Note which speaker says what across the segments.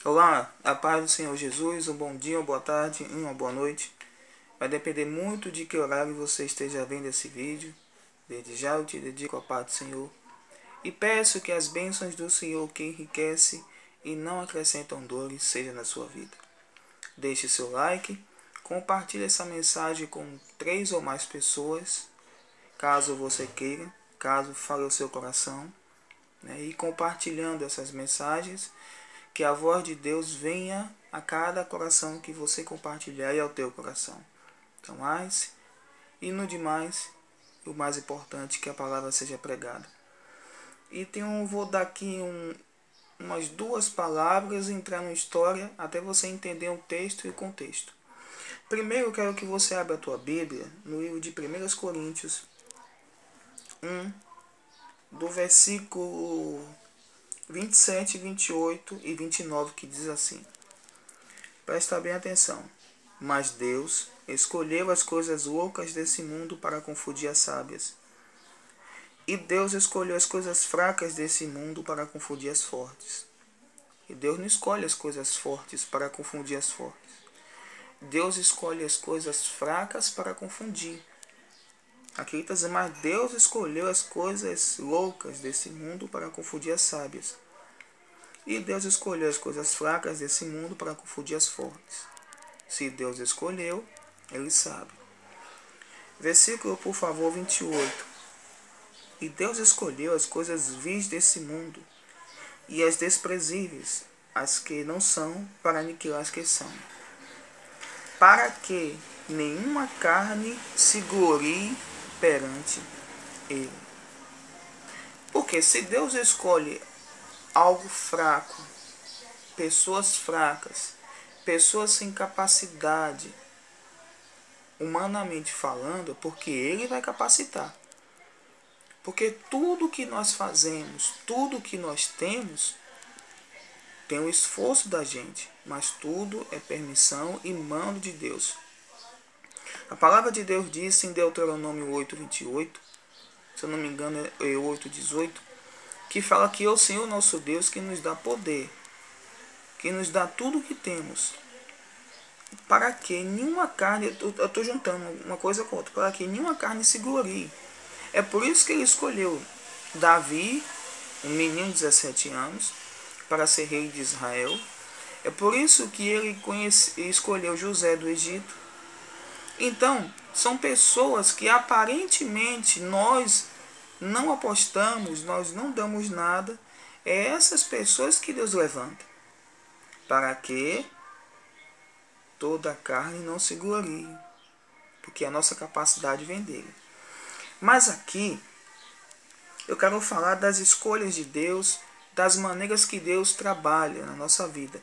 Speaker 1: Olá, a paz do Senhor Jesus, um bom dia, uma boa tarde e uma boa noite. Vai depender muito de que horário você esteja vendo esse vídeo. Desde já eu te dedico à paz do Senhor. E peço que as bênçãos do Senhor que enriquece e não acrescentam dores seja na sua vida. Deixe seu like, compartilhe essa mensagem com 3 ou mais pessoas, caso você queira, caso fale o seu coração. E compartilhando essas mensagens, que a voz de Deus venha a cada coração que você compartilhar e ao teu coração. Então, e no demais, o mais importante, que a palavra seja pregada. E vou dar aqui umas 2 palavras, entrar na história, até você entender o texto e o contexto. Primeiro, eu quero que você abra a tua Bíblia no livro de 1 Coríntios 1, do versículo 27, 28 e 29, que diz assim. Presta bem atenção. Mas Deus escolheu as coisas loucas desse mundo para confundir as sábias. E Deus escolheu as coisas fracas desse mundo para confundir as fortes. E Deus não escolhe as coisas fortes para confundir as fortes. Deus escolhe as coisas fracas para confundir. Aqui está dizendo, mas Deus escolheu as coisas loucas desse mundo para confundir as sábias. E Deus escolheu as coisas fracas desse mundo para confundir as fortes. Se Deus escolheu, Ele sabe. Versículo, por favor, 28. E Deus escolheu as coisas vis desse mundo, e as desprezíveis, as que não são, para aniquilar as que são. Para que nenhuma carne se glorie perante Ele. Porque se Deus escolhe algo fraco, pessoas fracas, pessoas sem capacidade, humanamente falando, é porque Ele vai capacitar. Porque tudo que nós fazemos, tudo que nós temos, tem o esforço da gente, mas tudo é permissão e mando de Deus. A palavra de Deus diz em Deuteronômio 8, 28, se eu não me engano é 8, 18, que fala que é o Senhor nosso Deus que nos dá poder, que nos dá tudo o que temos, para que nenhuma carne, eu estou juntando uma coisa com outra, para que nenhuma carne se glorie. É por isso que Ele escolheu Davi, um menino de 17 anos, para ser rei de Israel. É por isso que Ele escolheu José do Egito. Então, são pessoas que aparentemente nós não apostamos, nós não damos nada. É essas pessoas que Deus levanta, para que toda a carne não se glorie, porque a nossa capacidade vem dele. Mas aqui eu quero falar das escolhas de Deus, das maneiras que Deus trabalha na nossa vida.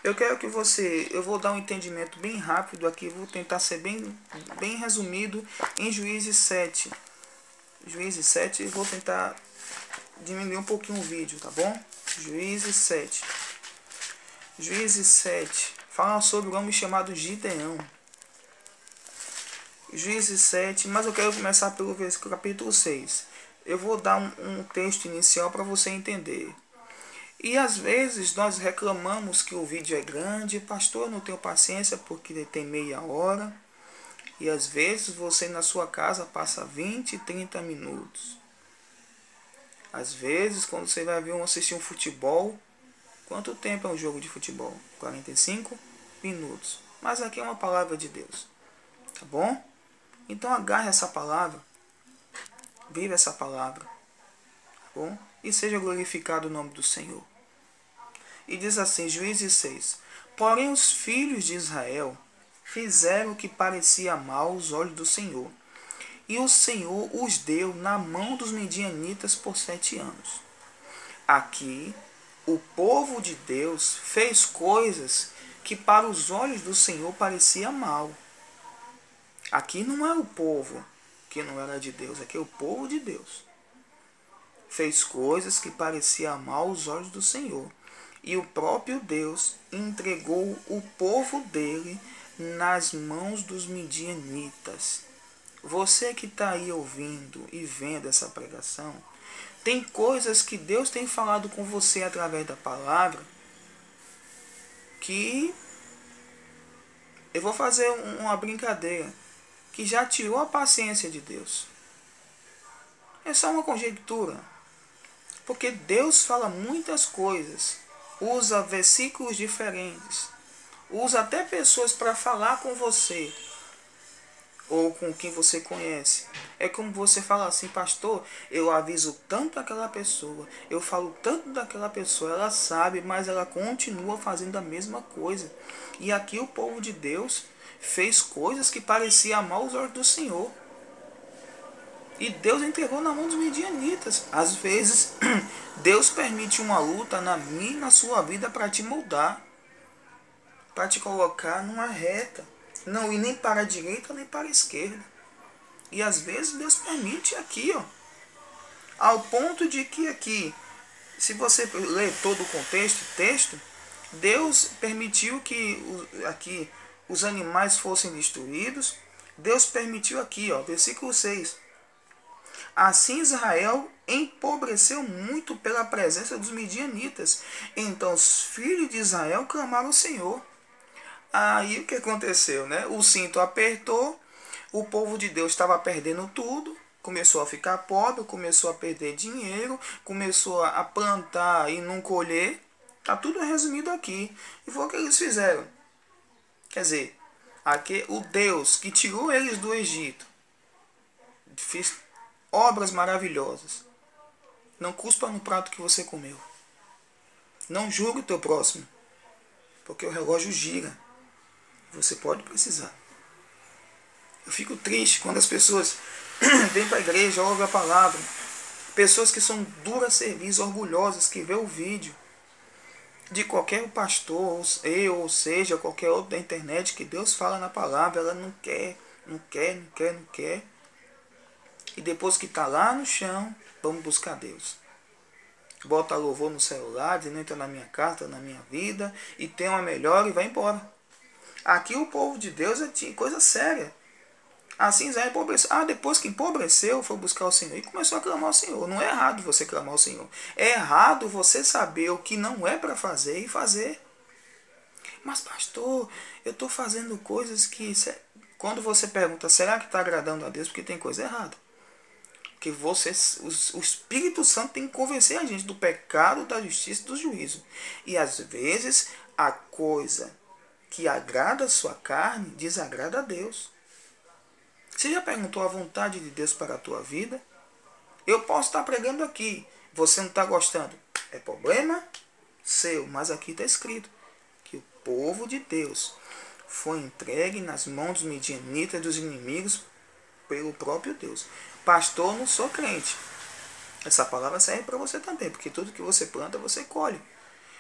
Speaker 1: Eu quero que eu vou dar um entendimento bem rápido aqui, vou tentar ser bem resumido em Juízes 7. Juízes 7, vou tentar diminuir um pouquinho o vídeo, tá bom? Juízes 7. Juízes 7 fala sobre um homem chamado Gideão. Juízes 7, mas eu quero começar pelo capítulo 6. Eu vou dar um texto inicial para você entender. E às vezes nós reclamamos que o vídeo é grande, pastor, eu não tenho paciência porque tem meia hora. E às vezes você na sua casa passa 20, 30 minutos. Às vezes quando você vai assistir um futebol, quanto tempo é um jogo de futebol? 45 minutos. Mas aqui é uma palavra de Deus, tá bom? Então agarre essa palavra, viva essa palavra, tá bom? E seja glorificado o nome do Senhor. E diz assim, Juízes 6. Porém os filhos de Israel fizeram o que parecia mal aos olhos do Senhor. E o Senhor os deu na mão dos midianitas por 7 anos. Aqui, o povo de Deus fez coisas que para os olhos do Senhor parecia mal. Aqui não é o povo que não era de Deus, aqui é o povo de Deus. Fez coisas que pareciam mal aos olhos do Senhor. E o próprio Deus entregou o povo dele nas mãos dos midianitas. Você que está aí ouvindo e vendo essa pregação, tem coisas que Deus tem falado com você através da palavra que eu vou fazer uma brincadeira, que já tirou a paciência de Deus. É só uma conjectura, porque Deus fala muitas coisas, usa versículos diferentes, usa até pessoas para falar com você, ou com quem você conhece. É como você fala assim: pastor, eu aviso tanto aquela pessoa, eu falo tanto daquela pessoa, ela sabe, mas ela continua fazendo a mesma coisa. E aqui o povo de Deus fez coisas que pareciam mal aos olhos do Senhor, e Deus entregou na mão dos midianitas. Às vezes Deus permite uma luta na minha e na sua vida para te moldar, para te colocar numa reta, não ir nem para a direita nem para a esquerda. E às vezes Deus permite aqui, ó, ao ponto de que aqui, se você ler todo o texto, Deus permitiu que aqui os animais fossem destruídos. Deus permitiu aqui, ó, versículo 6. Assim Israel empobreceu muito pela presença dos midianitas. Então os filhos de Israel clamaram ao Senhor. Aí o que aconteceu, né? O cinto apertou, o povo de Deus estava perdendo tudo, começou a ficar pobre, começou a perder dinheiro, começou a plantar e não colher. Está tudo resumido aqui. E foi o que eles fizeram. Quer dizer, aqui, o Deus que tirou eles do Egito, fez obras maravilhosas. Não cuspa no prato que você comeu. Não julgue o teu próximo, porque o relógio gira. Você pode precisar. Eu fico triste quando as pessoas vêm para a igreja, ouvem a palavra. Pessoas que são duras serviços, orgulhosas, que vê o vídeo de qualquer pastor, ou seja, qualquer outro da internet, que Deus fala na palavra, ela não quer. E depois que está lá no chão, vamos buscar Deus. Bota louvor no celular, dizendo: entra na minha casa, entra na minha vida, e tem uma melhor e vai embora. Aqui o povo de Deus é coisa séria. Assim Israel empobreceu. Depois que empobreceu, foi buscar o Senhor e começou a clamar ao Senhor. Não é errado você clamar ao Senhor. É errado você saber o que não é para fazer e fazer. Mas pastor, eu estou fazendo coisas que... Quando você pergunta, será que está agradando a Deus? Porque tem coisa errada. Porque o Espírito Santo tem que convencer a gente do pecado, da justiça e do juízo. E às vezes a coisa que agrada a sua carne desagrada a Deus. Você já perguntou a vontade de Deus para a tua vida? Eu posso estar pregando aqui, você não está gostando, é problema seu, mas aqui está escrito que o povo de Deus foi entregue nas mãos dos midianitas, dos inimigos, pelo próprio Deus. Pastor, não sou crente. Essa palavra serve para você também, porque tudo que você planta, você colhe.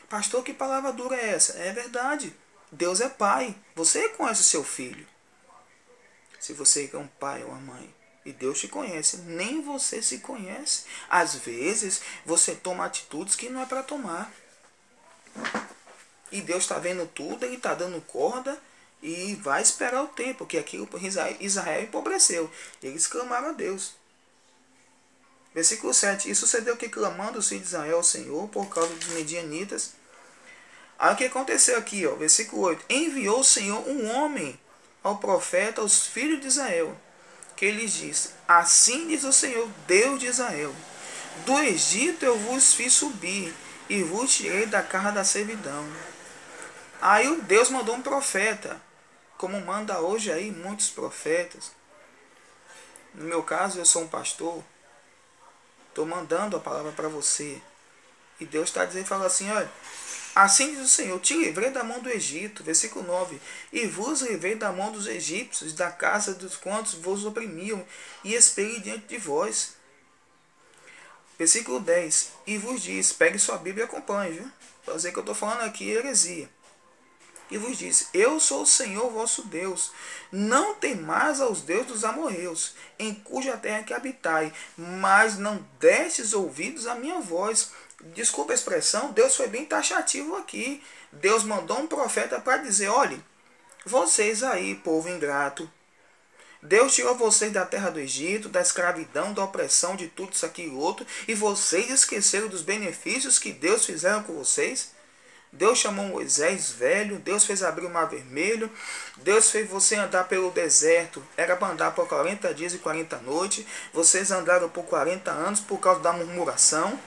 Speaker 1: Pastor, que palavra dura é essa? É verdade. Deus é pai. Você conhece o seu filho. Se você é um pai ou uma mãe e Deus te conhece, nem você se conhece. Às vezes você toma atitudes que não é para tomar. E Deus está vendo tudo, Ele está dando corda e vai esperar o tempo, porque aquilo Israel empobreceu. Eles clamaram a Deus. Versículo 7. E sucedeu que, clamando os filhos de Israel ao Senhor por causa dos midianitas. Aí o que aconteceu aqui, ó, versículo 8. Enviou o Senhor um homem ao profeta, aos filhos de Israel, que lhes disse: assim diz o Senhor, Deus de Israel: do Egito eu vos fiz subir e vos tirei da casa da servidão. Aí o Deus mandou um profeta, como manda hoje aí muitos profetas. No meu caso, eu sou um pastor, estou mandando a palavra para você, e Deus está dizendo, fala assim: olha, assim diz o Senhor, te livrei da mão do Egito, versículo 9, e vos livrei da mão dos egípcios, da casa dos quantos vos oprimiam, e expeli diante de vós. Versículo 10, e vos diz, pegue sua Bíblia e acompanhe, viu? Para dizer que eu estou falando aqui heresia. E vos disse: eu sou o Senhor vosso Deus, não temais aos deuses dos amorreus, em cuja terra que habitai, mas não destes ouvidos à minha voz. Desculpa a expressão, Deus foi bem taxativo aqui. Deus mandou um profeta para dizer: olhe, vocês aí, povo ingrato, Deus tirou vocês da terra do Egito, da escravidão, da opressão, de tudo isso aqui e outro, e vocês esqueceram dos benefícios que Deus fizeram com vocês? Deus chamou Moisés velho, Deus fez abrir o mar vermelho, Deus fez você andar pelo deserto, era para andar por 40 dias e 40 noites, vocês andaram por 40 anos por causa da murmuração.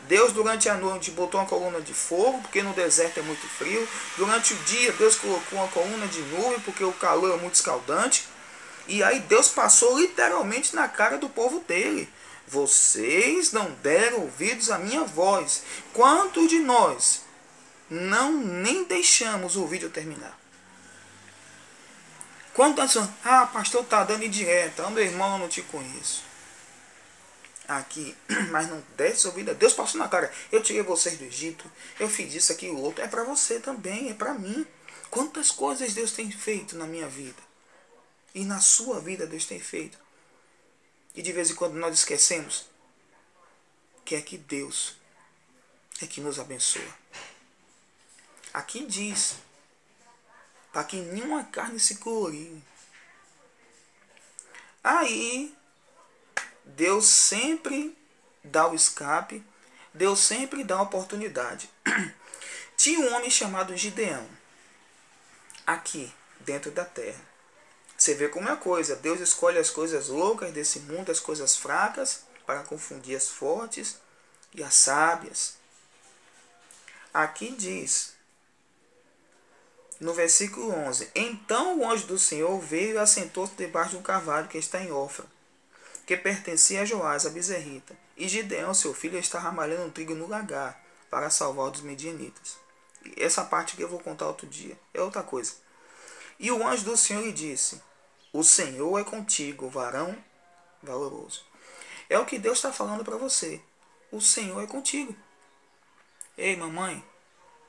Speaker 1: Deus durante a noite botou uma coluna de fogo, porque no deserto é muito frio. Durante o dia Deus colocou uma coluna de nuvem, porque o calor é muito escaldante. E aí Deus passou literalmente na cara do povo dele. Vocês não deram ouvidos à minha voz. Quantos de nós não nem deixamos o vídeo terminar? Quando nós falamos, pastor está dando indireta, meu irmão, eu não te conheço. Aqui, mas não desce ouvido. Deus passou na cara. Eu tirei vocês do Egito, eu fiz isso, aqui, o outro. É para você também, é para mim. Quantas coisas Deus tem feito na minha vida. E na sua vida Deus tem feito. E de vez em quando nós esquecemos que é que Deus é que nos abençoa. Aqui diz, para que nenhuma carne se glorie. Aí, Deus sempre dá o escape, Deus sempre dá a oportunidade. Tinha um homem chamado Gideão, aqui, dentro da terra. Você vê como é a coisa, Deus escolhe as coisas loucas desse mundo, as coisas fracas, para confundir as fortes e as sábias. Aqui diz, no versículo 11, então o anjo do Senhor veio e assentou-se debaixo de um carvalho que está em Ofra, que pertencia a Joás, a bezerrita. E Gideão, seu filho, estava malhando um trigo no lagar, para salvar os medianitas. Essa parte que eu vou contar outro dia, é outra coisa. E o anjo do Senhor lhe disse, o Senhor é contigo, varão valoroso. É o que Deus está falando para você. O Senhor é contigo. Ei, mamãe,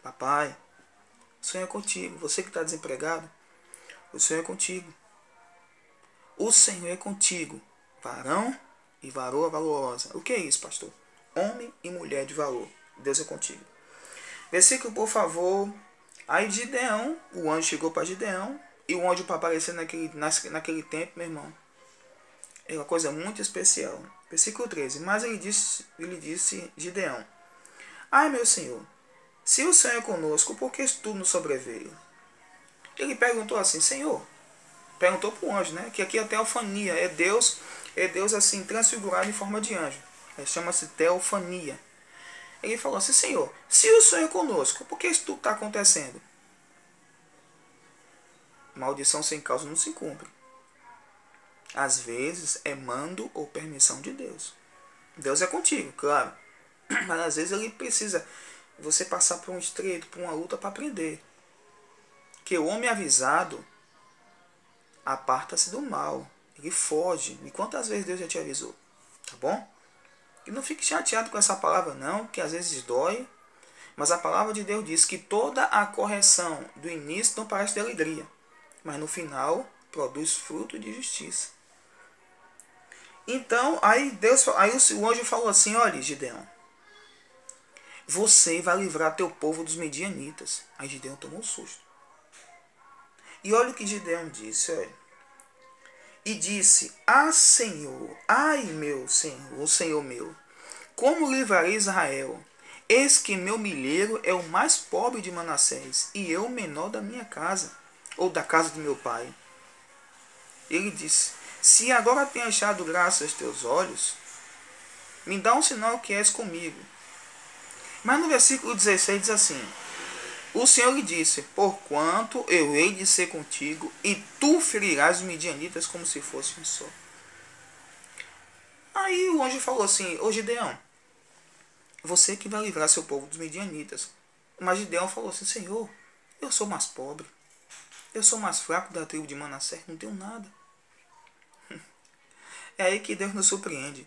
Speaker 1: papai, o Senhor é contigo. Você que está desempregado, o Senhor é contigo. O Senhor é contigo, varão e varoa valorosa. O que é isso, pastor? Homem e mulher de valor. Deus é contigo. Versículo, por favor. Aí Gideão, o anjo chegou para Gideão. E o anjo para aparecer naquele tempo, meu irmão, é uma coisa muito especial. Versículo 13. Mas ele disse Gideão, ai, meu Senhor, se o Senhor é conosco, por que tudo nos sobreveio? Ele perguntou assim, Senhor, perguntou para o anjo, né? Que aqui é teofania, é Deus assim, transfigurado em forma de anjo. Chama-se teofania. Ele falou assim, Senhor, se o Senhor é conosco, por que isso tudo está acontecendo? Maldição sem causa não se cumpre. Às vezes é mando ou permissão de Deus. Deus é contigo, claro. Mas às vezes ele precisa você passar por um estreito, por uma luta para aprender. Que o homem avisado aparta-se do mal. Ele foge. E quantas vezes Deus já te avisou? Tá bom? E não fique chateado com essa palavra não, que às vezes dói. Mas a palavra de Deus diz que toda a correção do início não parece de alegria, mas no final produz fruto de justiça. Então, aí o anjo falou assim, olha, Gideão, você vai livrar teu povo dos medianitas. Aí Gideão tomou um susto. E olha o que Gideão disse, olha. E disse, Senhor, ai meu Senhor, o Senhor meu, como livrarei Israel? Eis que meu milheiro é o mais pobre de Manassés, e eu o menor da minha casa, ou da casa de meu pai. Ele disse, se agora tenho achado graça aos teus olhos, me dá um sinal que és comigo. Mas no versículo 16 diz assim, o Senhor lhe disse, porquanto eu hei de ser contigo, e tu ferirás os midianitas como se fosse um só. Aí o anjo falou assim, ô Gideão, você que vai livrar seu povo dos midianitas. Mas Gideão falou assim, Senhor, eu sou mais pobre, eu sou mais fraco da tribo de Manassés, não tenho nada. É aí que Deus nos surpreende.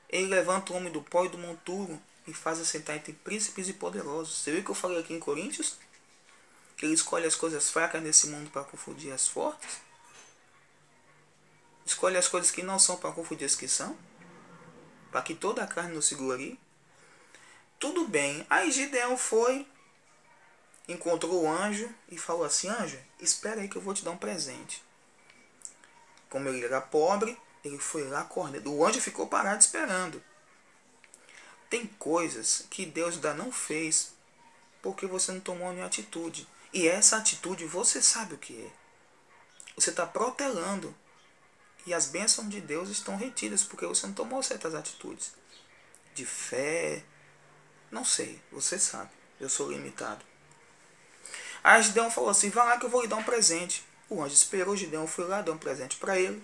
Speaker 1: Ele levanta o homem do pó e do monturo e faz assentar entre príncipes e poderosos. Você viu que eu falei aqui em Coríntios? Que ele escolhe as coisas fracas desse mundo para confundir as fortes? Escolhe as coisas que não são para confundir as que são? Para que toda a carne não se glorie? Tudo bem. Aí Gideão foi, encontrou o anjo e falou assim, anjo, espera aí que eu vou te dar um presente. Como ele era pobre, ele foi lá correndo. O anjo ficou parado esperando. Tem coisas que Deus ainda não fez porque você não tomou nenhuma atitude. E essa atitude você sabe o que é. Você está protelando. E as bênçãos de Deus estão retidas porque você não tomou certas atitudes. De fé, não sei, você sabe. Eu sou limitado. Aí Gideão falou assim, vai lá que eu vou lhe dar um presente. O anjo esperou, Gideão foi lá, deu um presente para ele.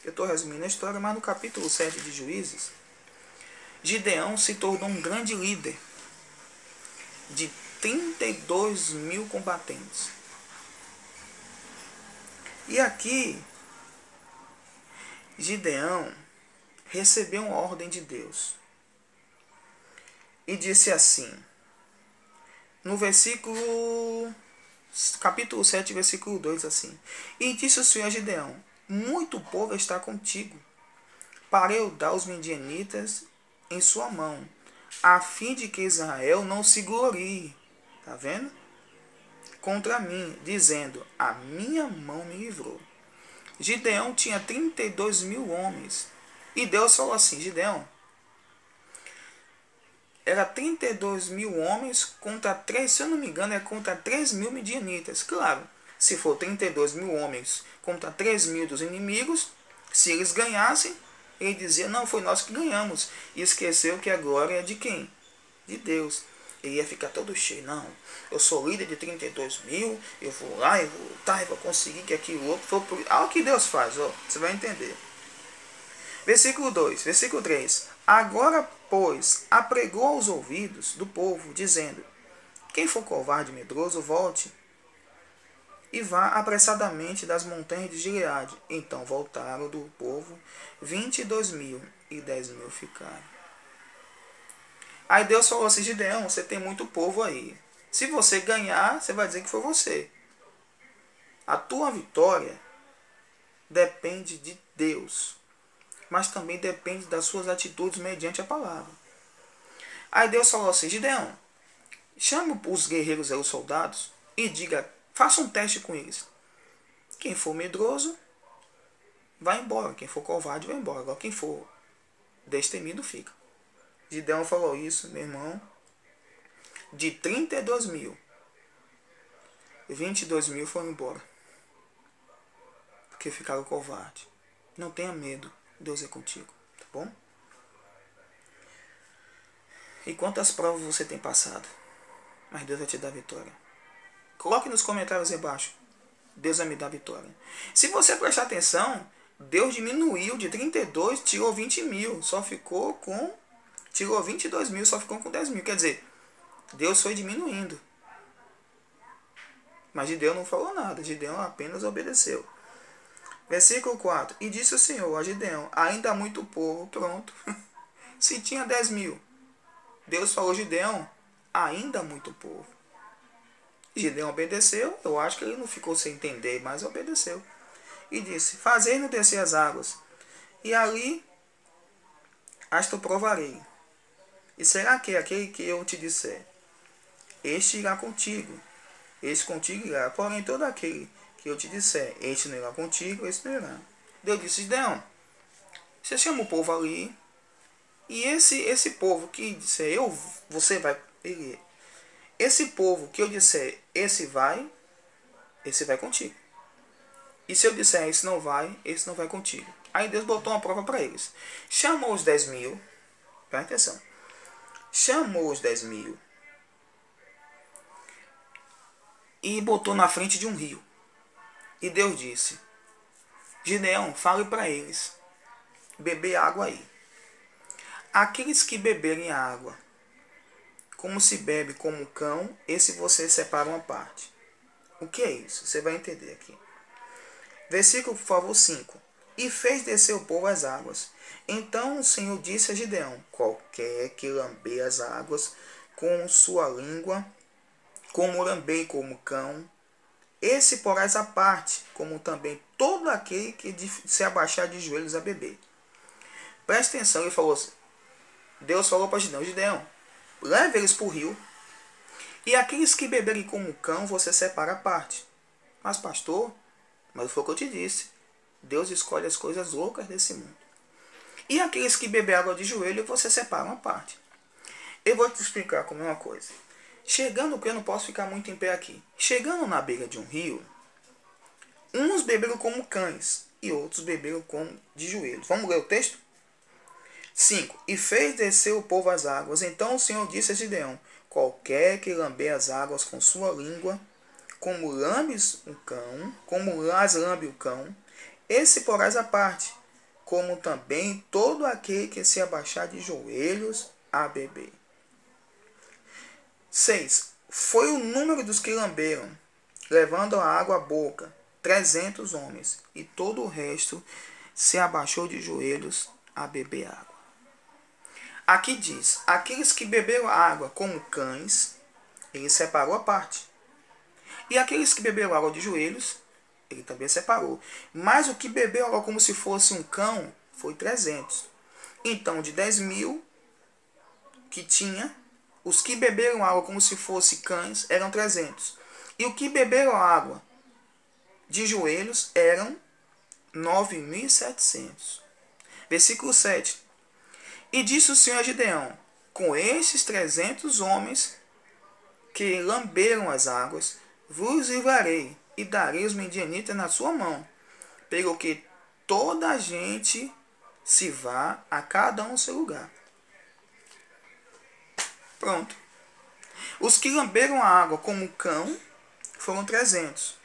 Speaker 1: Eu estou resumindo a história, mas no capítulo 7 de Juízes, Gideão se tornou um grande líder de 32 mil combatentes. E aqui, Gideão recebeu uma ordem de Deus. E disse assim, no versículo, capítulo 7, versículo 2, assim. E disse o Senhor a Gideão, muito povo está contigo, para eu dar os midianitas em sua mão, a fim de que Israel não se glorie, tá vendo? Contra mim, dizendo, a minha mão me livrou. Gideão tinha 32 mil homens. E Deus falou assim, Gideão, era 32 mil homens contra 3, se eu não me engano, é contra 3 mil midianitas. Claro, se for 32 mil homens contra 3 mil dos inimigos, se eles ganhassem, ele dizia, não, foi nós que ganhamos. E esqueceu que a glória é de quem? De Deus. Ele ia ficar todo cheio, não, eu sou líder de 32 mil, eu vou lá, eu vou lutar, eu vou conseguir que aquilo outro for... Olha o que Deus faz, ó, você vai entender. Versículo 2, versículo 3. Agora, pois, apregou aos ouvidos do povo, dizendo, quem for covarde e medroso, volte e vá apressadamente das montanhas de Gileade. Então voltaram do povo 22 mil e 10 mil ficaram. Aí Deus falou assim, Gideão, você tem muito povo aí. Se você ganhar, você vai dizer que foi você. A tua vitória depende de Deus, mas também depende das suas atitudes mediante a palavra. Aí Deus falou assim, Gideão, chama os guerreiros e os soldados e diga, faça um teste com eles. Quem for medroso, vai embora. Quem for covarde, vai embora. Agora quem for destemido, fica. Gideão falou isso, meu irmão. De 32 mil, 22 mil foram embora. Porque ficaram covardes. Não tenha medo. Deus é contigo. Tá bom? E quantas provas você tem passado? Mas Deus vai te dar vitória. Coloque nos comentários aí embaixo. Deus vai me dar vitória. Se você prestar atenção, Deus diminuiu de 32, tirou 20 mil. Só ficou com... Tirou 22 mil, só ficou com 10 mil. Quer dizer, Deus foi diminuindo. Mas Gideão não falou nada. Gideão apenas obedeceu. Versículo 4. E disse o Senhor a Gideão, ainda há muito povo. Pronto. Se tinha 10 mil. Deus falou, Gideão, ainda há muito povo. Gideão obedeceu. Eu acho que ele não ficou sem entender, mas obedeceu. E disse, fazei-no descer as águas. E ali as tu provarei. E será que aquele que eu te disser, este irá contigo, este contigo irá. Porém, todo aquele que eu te disser, este não irá contigo, este não irá. Deus disse, Gideão, você chama o povo ali, e esse povo que disser, você vai, esse povo que eu disser, esse vai contigo. E se eu disser, esse não vai contigo. Aí Deus botou uma prova para eles. Chamou os 10 mil, presta atenção. Chamou os 10 mil e botou na frente de um rio. E Deus disse, Gideão, fale para eles, beber água aí. Aqueles que beberem a água, como se bebe como cão, esse você separa uma parte. O que é isso? Você vai entender aqui. Versículo, por favor, 5. E fez descer o povo às águas. Então o Senhor disse a Gideão, qualquer que lamber as águas com sua língua, como lambei como cão, esse porás à parte, como também todo aquele que se abaixar de joelhos a beber. Presta atenção, ele falou assim, Deus falou para Gideão, Gideão, leve eles para o rio, e aqueles que beberem como cão, você separa à parte. Mas pastor, mas foi o que eu te disse, Deus escolhe as coisas loucas desse mundo. E aqueles que beberem água de joelho, você separa uma parte. Eu vou te explicar como é uma coisa. Chegando, que eu não posso ficar muito em pé aqui. Chegando na beira de um rio, uns beberam como cães e outros beberam como de joelhos. Vamos ler o texto? 5. E fez descer o povo às águas. Então o Senhor disse a Gideão: qualquer que lamber as águas com sua língua, como lambes um cão, como as lambe o cão, esse porás à parte, como também todo aquele que se abaixar de joelhos a beber. 6. Foi o número dos que lamberam, levando a água à boca, 300 homens, e todo o resto se abaixou de joelhos a beber água. Aqui diz, aqueles que beberam água como cães, ele separou a parte. E aqueles que beberam água de joelhos, ele também separou. Mas o que bebeu água como se fosse um cão, foi 300. Então, de 10.000 que tinha, os que beberam água como se fossem cães eram 300. E o que beberam água de joelhos eram 9.700. Versículo 7. E disse o Senhor a Gideão: com estes 300 homens que lamberam as águas, vos livrarei e darei os midianitas na sua mão, pelo que toda a gente se vá a cada um seu lugar. Pronto. Os que lamberam a água como cão foram 300.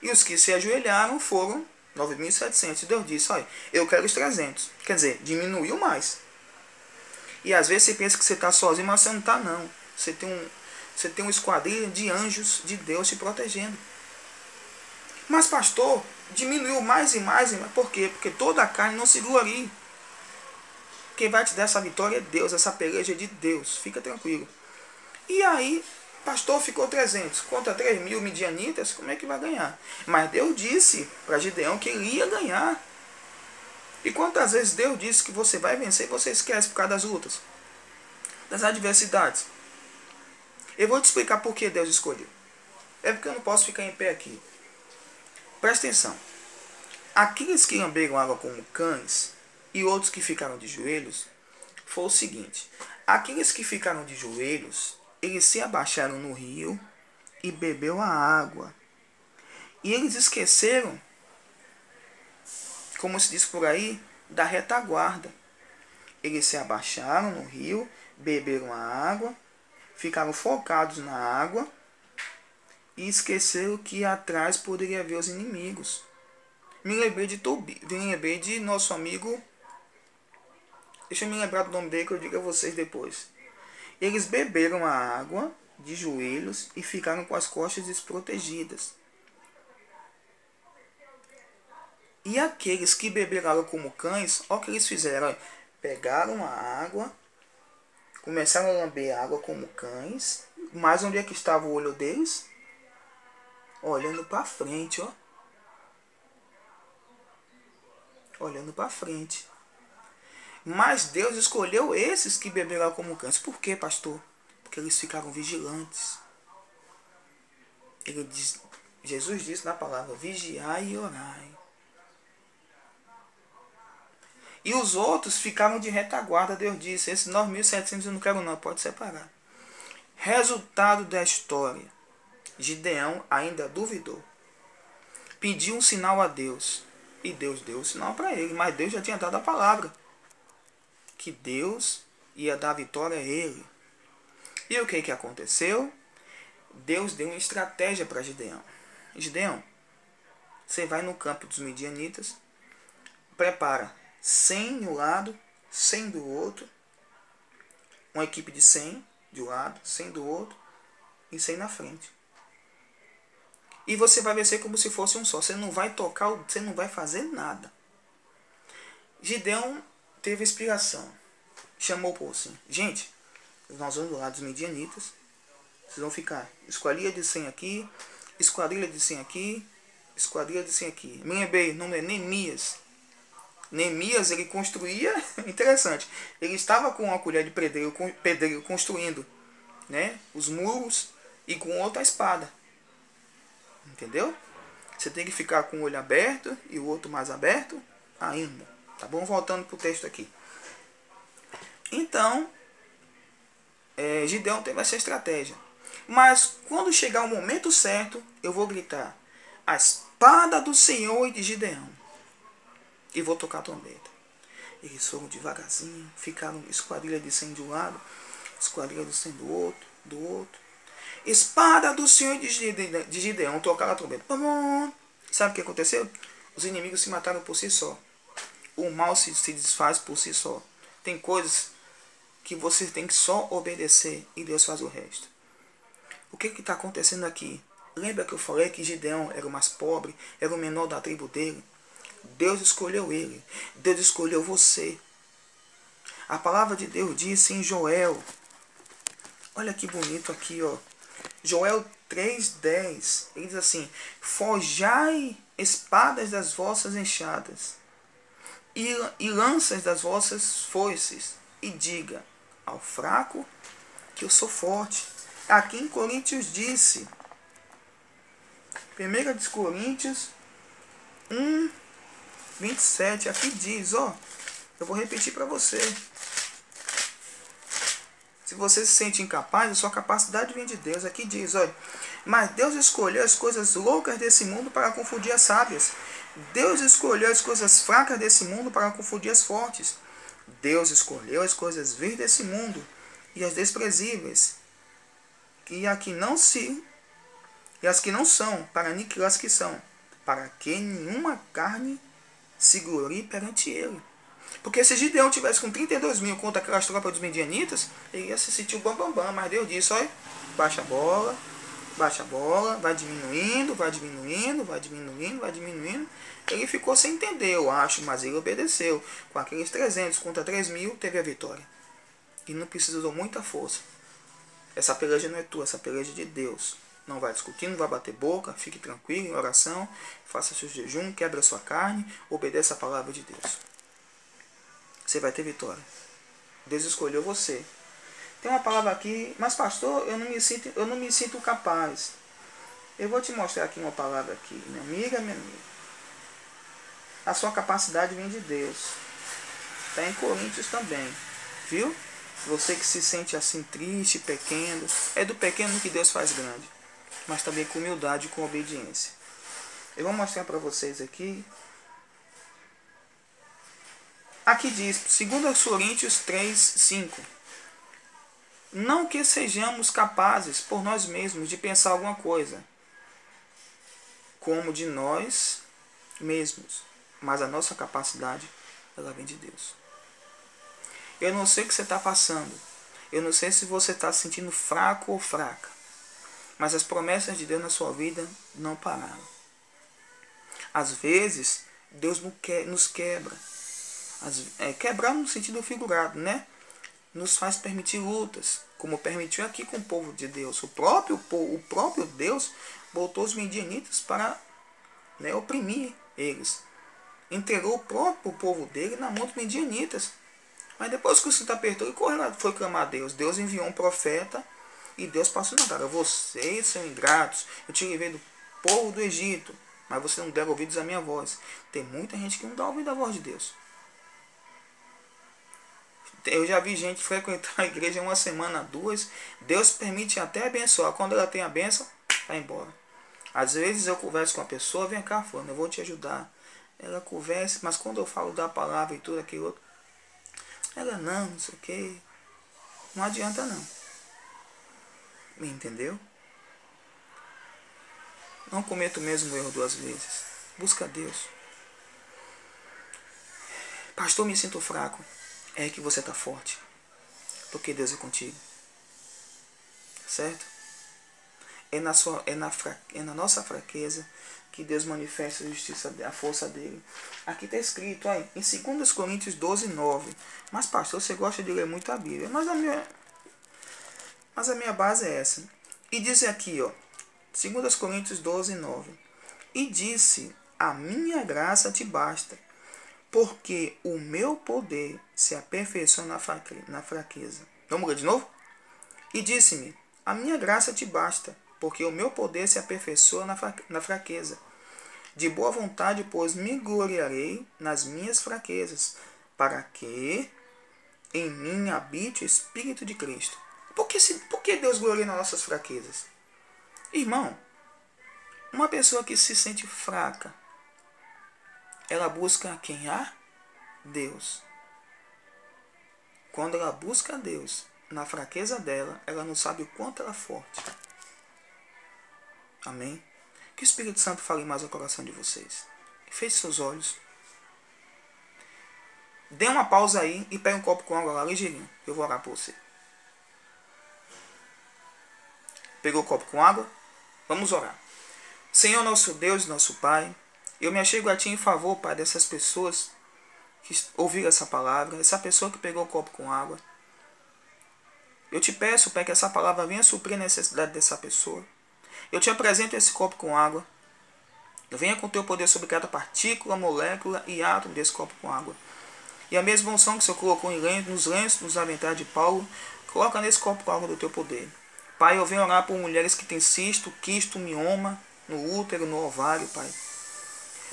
Speaker 1: E os que se ajoelharam foram 9.700. Deus disse: olha, eu quero os 300. Quer dizer, diminuiu mais. E às vezes você pensa que você está sozinho, mas você não está não. Você tem um esquadrilha de anjos de Deus te protegendo. Mas pastor, diminuiu mais e mais e mais. Por quê? Porque toda a carne não se glorie. Quem vai te dar essa vitória é Deus, essa peleja é de Deus. Fica tranquilo. E aí, pastor, ficou 300. Contra 3.000 midianitas, como é que vai ganhar? Mas Deus disse para Gideão que ele ia ganhar. E quantas vezes Deus disse que você vai vencer e você esquece por causa das lutas, das adversidades? Eu vou te explicar por que Deus escolheu. É porque eu não posso ficar em pé aqui. Presta atenção. Aqueles que lamberam água como cães e outros que ficaram de joelhos, foi o seguinte. Aqueles que ficaram de joelhos, eles se abaixaram no rio e bebeu a água. E eles esqueceram, como se diz por aí, da retaguarda. Eles se abaixaram no rio, beberam a água, ficaram focados na água e esqueceram que atrás poderia haver os inimigos. Me lembrei de nosso amigo, deixa eu me lembrar do nome dele que eu digo a vocês depois. Eles beberam a água de joelhos e ficaram com as costas desprotegidas. E aqueles que beberam água como cães, olha o que eles fizeram. Olha, pegaram a água, começaram a lamber a água como cães. Mas onde é que estava o olho deles? Olhando para frente, ó. Olhando para frente. Mas Deus escolheu esses que beberam água como cães. Por quê, pastor? Porque eles ficaram vigilantes. Jesus disse na palavra: vigiai e orai. E os outros ficaram de retaguarda. Deus disse: esses 9.700 eu não quero não, pode separar. Resultado da história: Gideão ainda duvidou. Pediu um sinal a Deus. E Deus deu o sinal para ele. Mas Deus já tinha dado a palavra. Que Deus ia dar a vitória a ele. E o que aconteceu? Deus deu uma estratégia para Gideão. Gideão, você vai no campo dos midianitas. Prepara 100 de um lado, 100 do outro. Uma equipe de 100 de um lado, 100 do outro. E 100 na frente. E você vai vencer como se fosse um só. Você não vai tocar, você não vai fazer nada. Gideão teve inspiração. Chamou o povo assim: gente, nós vamos do lado dos midianitas. Vocês vão ficar esquadrilha de 100 aqui, esquadrilha de 100 aqui, esquadrilha de 100 aqui. Me lembrei, o nome é Neemias. Neemias, ele construía, interessante, ele estava com uma colher de pedreiro construindo, né, os muros e com outra espada. Entendeu? Você tem que ficar com o olho aberto e o outro mais aberto ainda. Tá bom? Voltando para o texto aqui. Então, Gideão teve essa estratégia. Mas quando chegar o momento certo, eu vou gritar: a espada do Senhor e de Gideão. E vou tocar a trombeta. Eles foram devagarzinho, ficaram esquadrilha de 100 de um lado, esquadrilha de 100 do outro. Espada do Senhor de Gideão, tocaram a trombeta. Sabe o que aconteceu? Os inimigos se mataram por si só. O mal se desfaz por si só. Tem coisas que você tem que só obedecer e Deus faz o resto. O que está acontecendo aqui? Lembra que eu falei que Gideão era o mais pobre, era o menor da tribo dele? Deus escolheu ele. Deus escolheu você. A palavra de Deus diz em Joel. Olha que bonito aqui, ó. Joel 3:10. Ele diz assim: forjai espadas das vossas enxadas e lanças das vossas foices, e diga ao fraco que eu sou forte. Aqui em Coríntios disse, 1 Coríntios 1:27, aqui diz, ó, eu vou repetir para você. Se você se sente incapaz, a sua capacidade vem de Deus. Aqui diz, olha, mas Deus escolheu as coisas loucas desse mundo para confundir as sábias. Deus escolheu as coisas fracas desse mundo para confundir as fortes. Deus escolheu as coisas vil desse mundo e as desprezíveis, e as que não são, para aniquilar as que são, para que nenhuma carne se glorie perante ele. Porque se Gideão tivesse com 32 mil contra aquelas tropas dos medianitas, ele ia se sentir o bambambam. Mas Deus disse, olha, baixa a bola, vai diminuindo, vai diminuindo, vai diminuindo, vai diminuindo. Ele ficou sem entender, eu acho, mas ele obedeceu. Com aqueles 300 contra 3 mil, teve a vitória. E não precisou muita força. Essa peleja não é tua, essa peleja é de Deus. Não vai discutir, não vai bater boca, fique tranquilo em oração, faça seu jejum, quebre a sua carne, obedeça a palavra de Deus. Você vai ter vitória. Deus escolheu você. Tem uma palavra aqui, mas pastor, eu não me sinto capaz. Eu vou te mostrar aqui uma palavra aqui, minha amiga. A sua capacidade vem de Deus. Está em Coríntios também, viu? Você que se sente assim triste, pequeno, é do pequeno que Deus faz grande, mas também com humildade e com obediência. Eu vou mostrar para vocês aqui. Aqui diz, 2 Coríntios 3:5. Não que sejamos capazes por nós mesmos de pensar alguma coisa, como de nós mesmos, mas a nossa capacidade, ela vem de Deus. Eu não sei o que você está passando, eu não sei se você está se sentindo fraco ou fraca, mas as promessas de Deus na sua vida não pararam. Às vezes, Deus nos quebra. Quebrar no sentido figurado, né? Nos faz permitir lutas, como permitiu aqui com o povo de Deus. O próprio Deus botou os midianitas para, né, oprimir eles. Entregou o próprio povo dele na mão dos midianitas. Mas depois que o cinto apertou, ele foi clamar a Deus. Deus enviou um profeta e Deus passou na cara. Vocês são ingratos. Eu te livrei do povo do Egito, mas vocês não deram ouvidos à minha voz. Tem muita gente que não dá ouvido à voz de Deus. Eu já vi gente frequentar a igreja uma semana, 2. Deus permite até abençoar. Quando ela tem a bênção, vai embora. Às vezes eu converso com a pessoa, vem cá, fulano, eu vou te ajudar. Ela conversa, mas quando eu falo da palavra e tudo aquilo outro, ela não sei o que. Não adianta não. Me entendeu? Não cometa o mesmo erro 2 vezes. Busca Deus. Pastor, me sinto fraco. É que você está forte, porque Deus é contigo, certo? É na nossa fraqueza que Deus manifesta a justiça, a força dele. Aqui está escrito, ó, em 2 Coríntios 12:9. Mas pastor, você gosta de ler muito a Bíblia, mas a minha base é essa. E diz aqui, ó, 2 Coríntios 12:9. E disse, a minha graça te basta, porque o meu poder se aperfeiçoa na fraqueza. Vamos ler de novo? E disse-me, a minha graça te basta, porque o meu poder se aperfeiçoa na fraqueza. De boa vontade, pois, me gloriarei nas minhas fraquezas, para que em mim habite o Espírito de Cristo. Por que Deus gloria nas nossas fraquezas? Irmão, uma pessoa que se sente fraca, ela busca quem? A Deus. Quando ela busca a Deus na fraqueza dela, ela não sabe o quanto ela é forte. Amém? Que o Espírito Santo fale mais ao coração de vocês. Feche seus olhos. Dê uma pausa aí e pegue um copo com água lá ligeirinho. Eu vou orar por você. Pegou o copo com água? Vamos orar. Senhor nosso Deus, nosso Pai, eu me achego a Ti em favor, Pai, dessas pessoas que ouviram essa palavra, essa pessoa que pegou o copo com água. Eu te peço, Pai, que essa palavra venha suprir a necessidade dessa pessoa. Eu te apresento esse copo com água. Venha com o Teu poder sobre cada partícula, molécula e átomo desse copo com água. E a mesma unção que o Senhor colocou nos lenços, nos aventais de Paulo, coloca nesse copo com água do Teu poder. Pai, eu venho orar por mulheres que têm cisto, quisto, mioma, no útero, no ovário, Pai.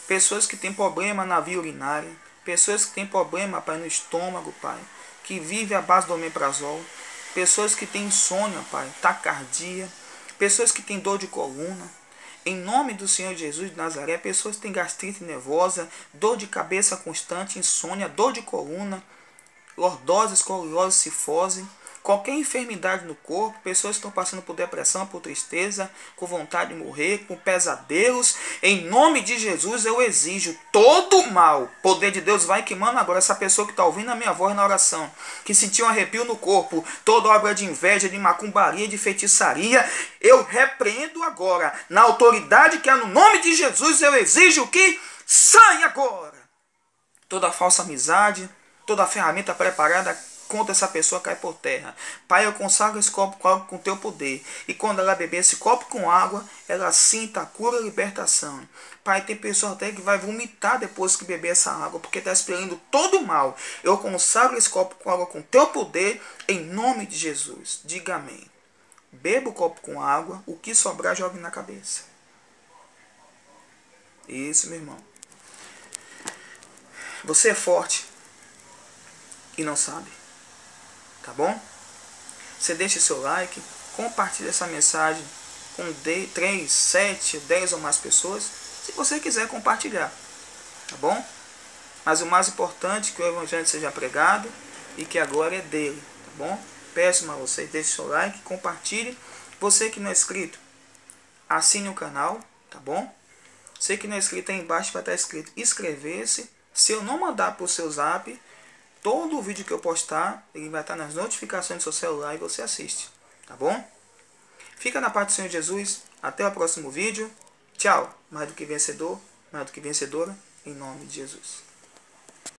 Speaker 1: Pessoas que têm problema na via urinária. Pessoas que têm problema, Pai, no estômago, Pai. Que vivem à base do omeprazol. Pessoas que têm insônia, Pai, taquicardia. Pessoas que têm dor de coluna. Em nome do Senhor Jesus de Nazaré, pessoas que têm gastrite nervosa, dor de cabeça constante, insônia, dor de coluna, lordose, escoliose, cifose. Qualquer enfermidade no corpo, pessoas que estão passando por depressão, por tristeza, com vontade de morrer, com pesadelos, em nome de Jesus eu exijo todo o mal. O poder de Deus vai queimando agora essa pessoa que está ouvindo a minha voz na oração, que sentiu um arrepio no corpo, toda obra de inveja, de macumbaria, de feitiçaria, eu repreendo agora. Na autoridade que há no nome de Jesus eu exijo que saia agora. Toda falsa amizade, toda ferramenta preparada contra essa pessoa cai por terra. Pai, eu consagro esse copo com água com Teu poder. E quando ela beber esse copo com água, ela sinta a cura e a libertação. Pai, tem pessoa até que vai vomitar depois que beber essa água, porque está expelindo todo o mal. Eu consagro esse copo com água com Teu poder, em nome de Jesus. Diga amém. Beba o copo com água, o que sobrar jogue na cabeça. Isso, meu irmão. Você é forte e não sabe. Tá bom? Você deixa seu like, compartilha essa mensagem com 3, 7, 10 ou mais pessoas, se você quiser compartilhar, tá bom? Mas o mais importante é que o evangelho seja pregado e que a glória é dele, tá bom? Peço a vocês, deixe seu like, compartilhe. Você que não é inscrito, assine o canal, tá bom? Você que não é inscrito, aí embaixo vai estar escrito inscrever-se. Se eu não mandar para o seu zap, todo o vídeo que eu postar, ele vai estar nas notificações do seu celular e você assiste, tá bom? Fica na paz do Senhor Jesus, até o próximo vídeo, tchau, mais do que vencedor, mais do que vencedora, em nome de Jesus.